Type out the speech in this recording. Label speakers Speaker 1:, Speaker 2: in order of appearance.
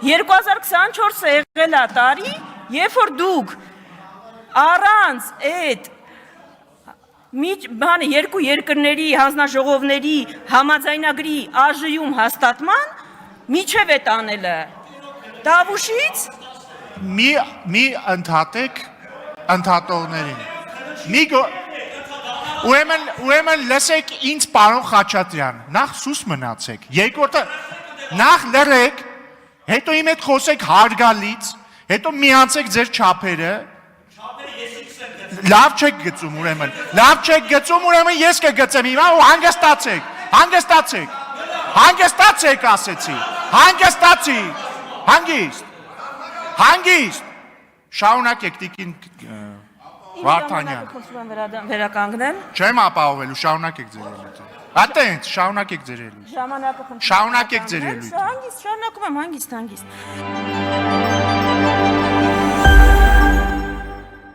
Speaker 1: 2024-ը եղել է տարի, երբ որ դուք առանց այդ երկու երկրների հանձնաժողովների համաձայնագրի ԱԺ-ում հաստատման միջև է տանելը։ Տավուշից
Speaker 2: մի ընդհատեք ընդհատողներին։ Ուրեմն լսեք ինձ պարոն Խաչատրյան, նախ սուս մնացեք, երկրորդը նախ լռեք, հետո իմ հետ խոսեք հարգալից, հետո միացեք ձեր չափերը, լավ չեք գծում ուրեմն, ես կգծեմ հիմա ու հանգստացեք ասեցի, հանգիստ, շարունակեք տիկին Վարդանյան,
Speaker 1: վերականգնեմ։
Speaker 2: չեմ ապահովելու, շարունակեք ձեր ելույթը, ատենց, շարունակեք ձեր ելույթը,
Speaker 1: Ժամանակը խնդրում եմ։
Speaker 2: շարունակեք ձեր ելույթը։
Speaker 1: Հանգիստ, շարունակում եմ, հանգիստ։